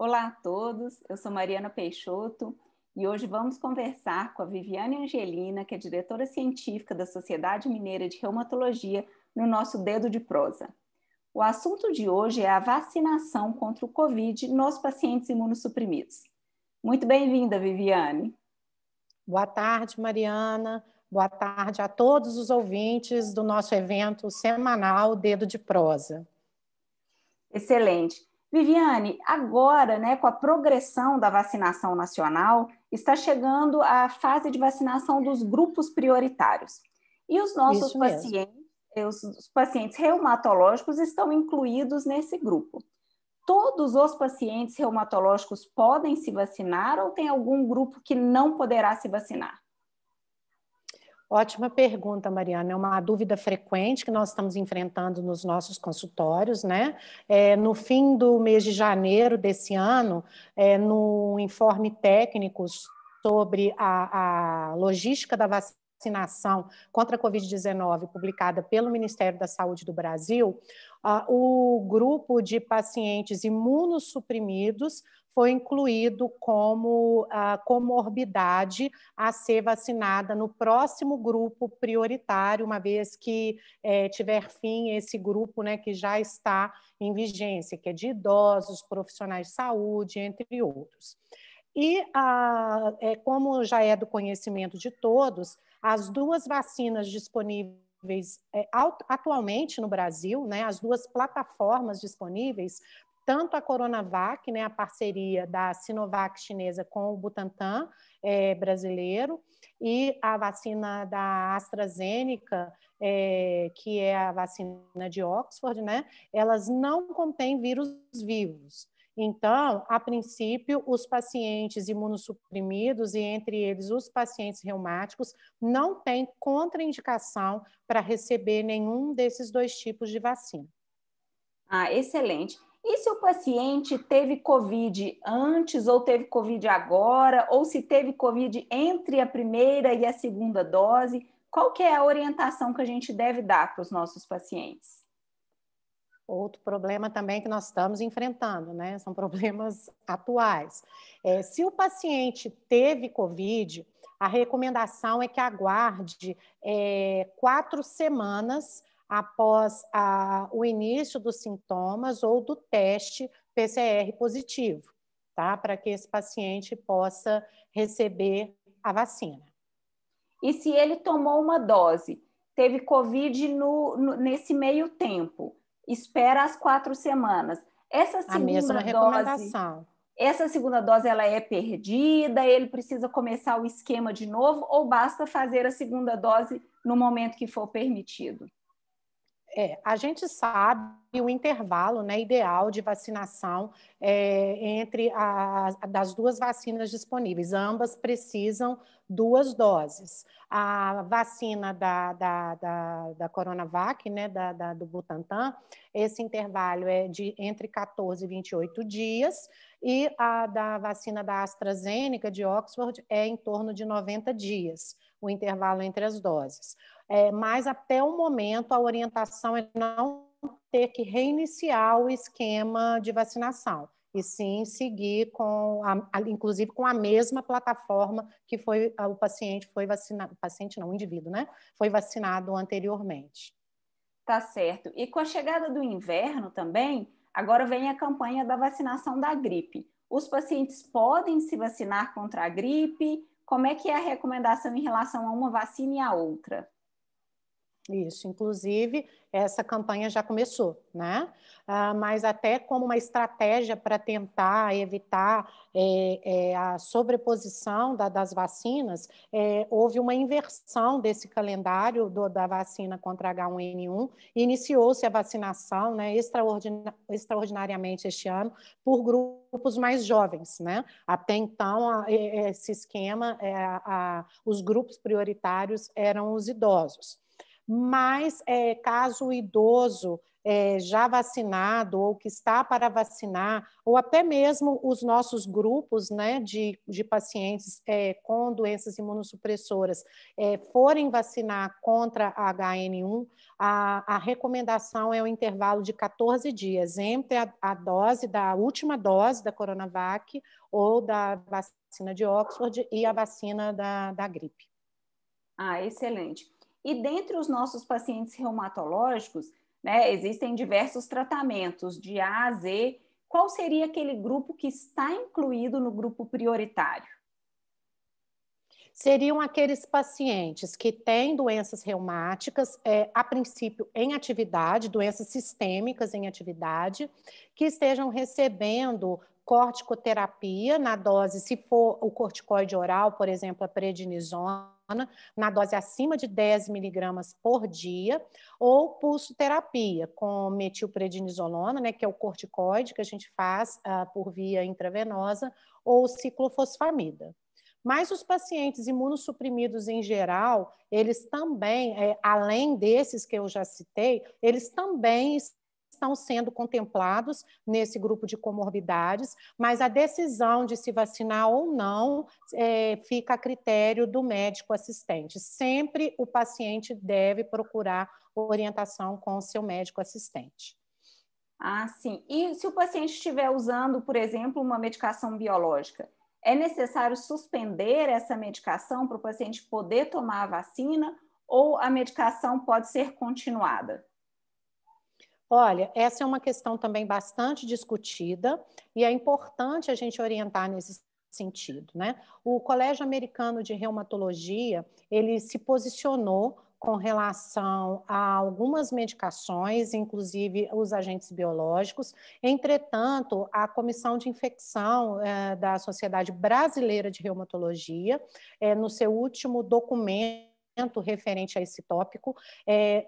Olá a todos, eu sou Mariana Peixoto e hoje vamos conversar com a Viviane Angelina, que é diretora científica da Sociedade Mineira de Reumatologia, no nosso Dedo de Prosa. O assunto de hoje é a vacinação contra o Covid nos pacientes imunossuprimidos. Muito bem-vinda, Viviane. Boa tarde, Mariana. Boa tarde a todos os ouvintes do nosso evento semanal Dedo de Prosa. Excelente. Viviane, agora, com a progressão da vacinação nacional, está chegando a fase de vacinação dos grupos prioritários. E os nossos pacientes, os pacientes reumatológicos estão incluídos nesse grupo. Todos os pacientes reumatológicos podem se vacinar ou tem algum grupo que não poderá se vacinar? Ótima pergunta, Mariana. É uma dúvida frequente que nós estamos enfrentando nos nossos consultórios, né? No fim do mês de janeiro desse ano, no informe técnico sobre a logística da vacinação contra a Covid-19, publicada pelo Ministério da Saúde do Brasil, o grupo de pacientes imunossuprimidos foi incluído como comorbidade a ser vacinada no próximo grupo prioritário, uma vez que tiver fim esse grupo, né, que já está em vigência, que é de idosos, profissionais de saúde, entre outros. E, como já é do conhecimento de todos, as duas vacinas disponíveis atualmente no Brasil, né, as duas plataformas disponíveis, tanto a Coronavac, né, a parceria da Sinovac chinesa com o Butantan brasileiro, e a vacina da AstraZeneca, que é a vacina de Oxford, né, elas não contêm vírus vivos. Então, a princípio, os pacientes imunossuprimidos, e entre eles os pacientes reumáticos, não têm contraindicação para receber nenhum desses dois tipos de vacina. Ah, excelente. E se o paciente teve Covid antes ou teve Covid agora, ou se teve Covid entre a primeira e a segunda dose, qual que é a orientação que a gente deve dar para os nossos pacientes? Outro problema também que nós estamos enfrentando, né? São problemas atuais. Se o paciente teve Covid, a recomendação é que aguarde 4 semanas após o início dos sintomas ou do teste PCR positivo, tá? Para que esse paciente possa receber a vacina. E se ele tomou uma dose, teve Covid nesse meio tempo, espera as 4 semanas. A mesma recomendação. Essa segunda dose ela é perdida, ele precisa começar o esquema de novo ou basta fazer a segunda dose no momento que for permitido? A gente sabe o intervalo, né, ideal de vacinação entre das duas vacinas disponíveis. Ambas precisam 2 doses. A vacina da Coronavac, né, do Butantan, esse intervalo é de entre 14 e 28 dias, e a da vacina da AstraZeneca, de Oxford, é em torno de 90 dias, o intervalo entre as doses. Mas até o momento a orientação é não ter que reiniciar o esquema de vacinação, e sim seguir inclusive com a mesma plataforma que o paciente foi vacinado, o indivíduo, né? Foi vacinado anteriormente. Tá certo. E com a chegada do inverno também, agora vem a campanha da vacinação da gripe. Os pacientes podem se vacinar contra a gripe? Como é que é a recomendação em relação a uma vacina e a outra? Isso, inclusive, essa campanha já começou, né? Mas até como uma estratégia para tentar evitar a sobreposição das vacinas, houve uma inversão desse calendário da vacina contra H1N1, e iniciou-se a vacinação, né, extraordinariamente este ano, por grupos mais jovens, né? Até então, esse esquema, os grupos prioritários eram os idosos. Mas, caso o idoso já vacinado ou que está para vacinar, ou até mesmo os nossos grupos, né, de pacientes com doenças imunossupressoras forem vacinar contra a HN1, a recomendação é o intervalo de 14 dias entre a dose da última dose da Coronavac ou da vacina de Oxford e a vacina da gripe. Ah, excelente. E dentre os nossos pacientes reumatológicos, né, existem diversos tratamentos de A a Z. Qual seria aquele grupo que está incluído no grupo prioritário? Seriam aqueles pacientes que têm doenças reumáticas, a princípio em atividade, doenças sistêmicas em atividade, que estejam recebendo corticoterapia na dose, se for o corticoide oral, por exemplo, a prednisona, na dose acima de 10 miligramas por dia, ou pulsoterapia com metilprednisolona, né, que é o corticoide que a gente faz por via intravenosa, ou ciclofosfamida. Mas os pacientes imunossuprimidos em geral, eles também, além desses que eu já citei, eles também estão sendo contemplados nesse grupo de comorbidades, mas a decisão de se vacinar ou não fica a critério do médico assistente. Sempre o paciente deve procurar orientação com o seu médico assistente. Ah, sim. E se o paciente estiver usando, por exemplo, uma medicação biológica, é necessário suspender essa medicação para o paciente poder tomar a vacina ou a medicação pode ser continuada? Olha, essa é uma questão também bastante discutida e é importante a gente orientar nesse sentido, né? O Colégio Americano de Reumatologia, ele se posicionou com relação a algumas medicações, inclusive os agentes biológicos. Entretanto, a Comissão de Infecção da Sociedade Brasileira de Reumatologia, no seu último documento referente a esse tópico,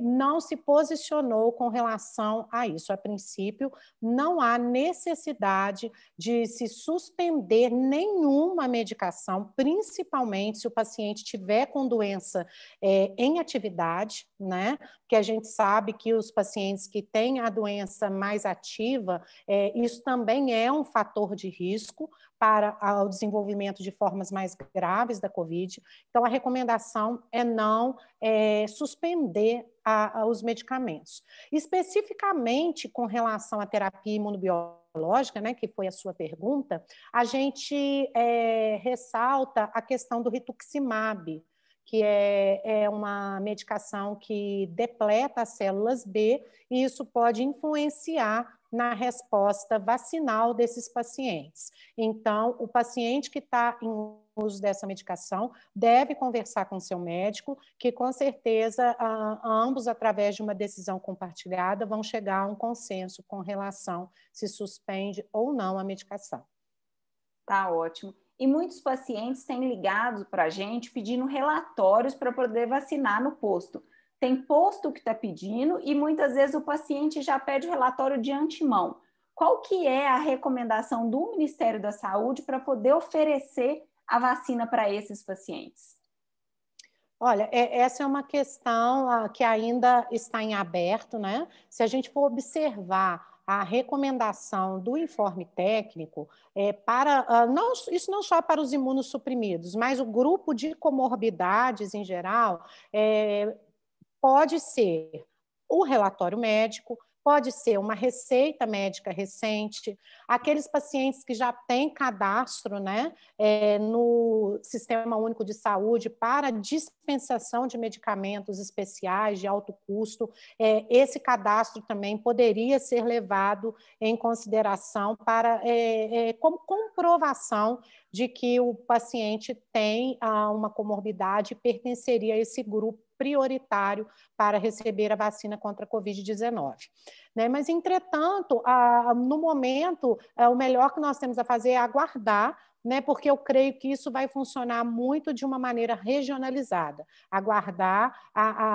não se posicionou com relação a isso. A princípio, não há necessidade de se suspender nenhuma medicação, principalmente se o paciente tiver com doença em atividade, né? Porque a gente sabe que os pacientes que têm a doença mais ativa, isso também é um fator de risco para o desenvolvimento de formas mais graves da COVID. Então, a recomendação é não suspender os medicamentos. Especificamente com relação à terapia imunobiológica, né, que foi a sua pergunta, a gente ressalta a questão do rituximab, que é uma medicação que depleta as células B, e isso pode influenciar na resposta vacinal desses pacientes. Então, o paciente que está em uso dessa medicação deve conversar com seu médico, que com certeza ambos, através de uma decisão compartilhada, vão chegar a um consenso com relação se suspende ou não a medicação. Tá ótimo. E muitos pacientes têm ligado para a gente pedindo relatórios para poder vacinar no posto. Tem posto que está pedindo e muitas vezes o paciente já pede o relatório de antemão. Qual que é a recomendação do Ministério da Saúde para poder oferecer a vacina para esses pacientes? Olha, essa é uma questão que ainda está em aberto, né? Se a gente for observar a recomendação do informe técnico isso não só para os imunossuprimidos, mas o grupo de comorbidades em geral, pode ser o relatório médico, pode ser uma receita médica recente, aqueles pacientes que já têm cadastro, né, no Sistema Único de Saúde para dispensação de medicamentos especiais de alto custo, esse cadastro também poderia ser levado em consideração para como comprovação de que o paciente tem uma comorbidade e pertenceria a esse grupo prioritário para receber a vacina contra a Covid-19. Né? Mas, entretanto, no momento, o melhor que nós temos a fazer é aguardar, né? Porque eu creio que isso vai funcionar muito de uma maneira regionalizada, aguardar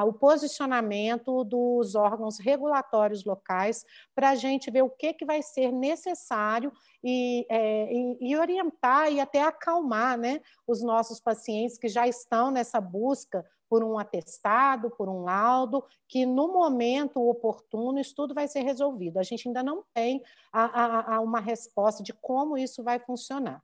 o posicionamento dos órgãos regulatórios locais para a gente ver o que vai ser necessário e orientar e até acalmar, né, os nossos pacientes que já estão nessa busca por um atestado, por um laudo, que no momento oportuno isso tudo vai ser resolvido. A gente ainda não tem uma resposta de como isso vai funcionar.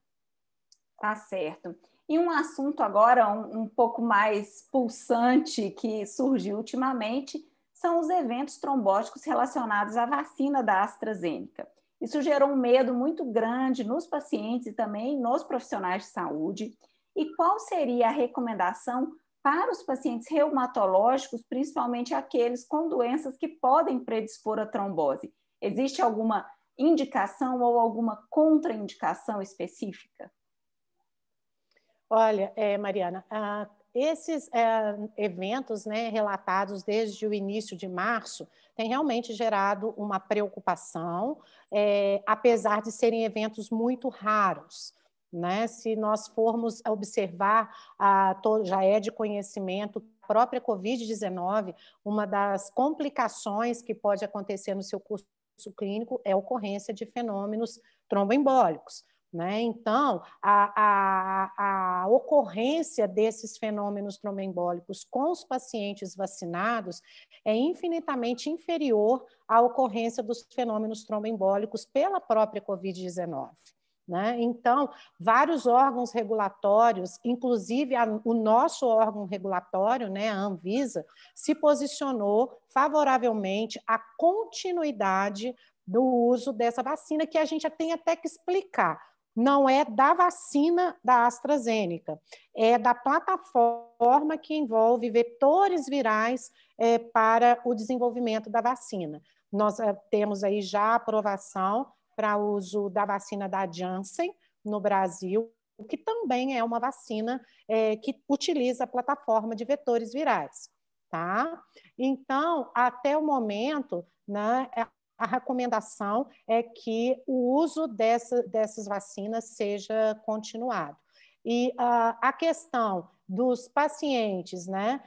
Tá certo. E um assunto agora um pouco mais pulsante que surgiu ultimamente são os eventos trombóticos relacionados à vacina da AstraZeneca. Isso gerou um medo muito grande nos pacientes e também nos profissionais de saúde. E qual seria a recomendação para os pacientes reumatológicos, principalmente aqueles com doenças que podem predispor à trombose? Existe alguma indicação ou alguma contraindicação específica? Olha, Mariana, esses eventos, né, relatados desde o início de março têm realmente gerado uma preocupação, apesar de serem eventos muito raros. Né? Se nós formos observar, já é de conhecimento, a própria Covid-19, uma das complicações que pode acontecer no seu curso clínico é a ocorrência de fenômenos tromboembólicos. Né? Então, a ocorrência desses fenômenos tromboembólicos com os pacientes vacinados é infinitamente inferior à ocorrência dos fenômenos tromboembólicos pela própria Covid-19. Né? Então, vários órgãos regulatórios, inclusive o nosso órgão regulatório, né, a Anvisa, se posicionou favoravelmente à continuidade do uso dessa vacina, que a gente tem até que explicar. Não é da vacina da AstraZeneca, é da plataforma que envolve vetores virais para o desenvolvimento da vacina. Nós temos aí já a aprovação para uso da vacina da Janssen no Brasil, que também é uma vacina que utiliza a plataforma de vetores virais. Tá? Então, até o momento, né, a recomendação é que o uso dessas vacinas seja continuado. E a questão dos pacientes, né,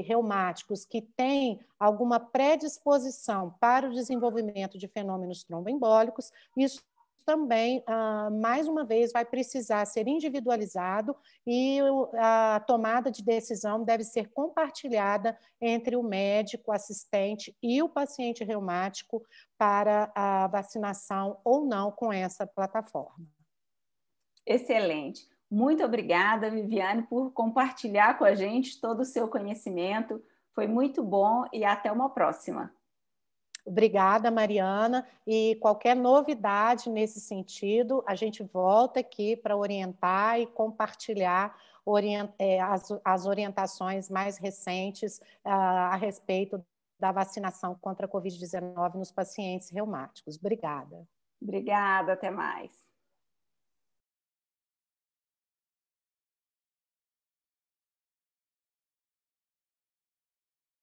reumáticos que têm alguma predisposição para o desenvolvimento de fenômenos tromboembólicos, isso também, mais uma vez, vai precisar ser individualizado e a tomada de decisão deve ser compartilhada entre o médico, assistente e o paciente reumático para a vacinação ou não com essa plataforma. Excelente. Muito obrigada, Viviane, por compartilhar com a gente todo o seu conhecimento. Foi muito bom e até uma próxima. Obrigada, Mariana. E qualquer novidade nesse sentido, a gente volta aqui para orientar e compartilhar as orientações mais recentes a respeito da vacinação contra a Covid-19 nos pacientes reumáticos. Obrigada. Obrigada, até mais.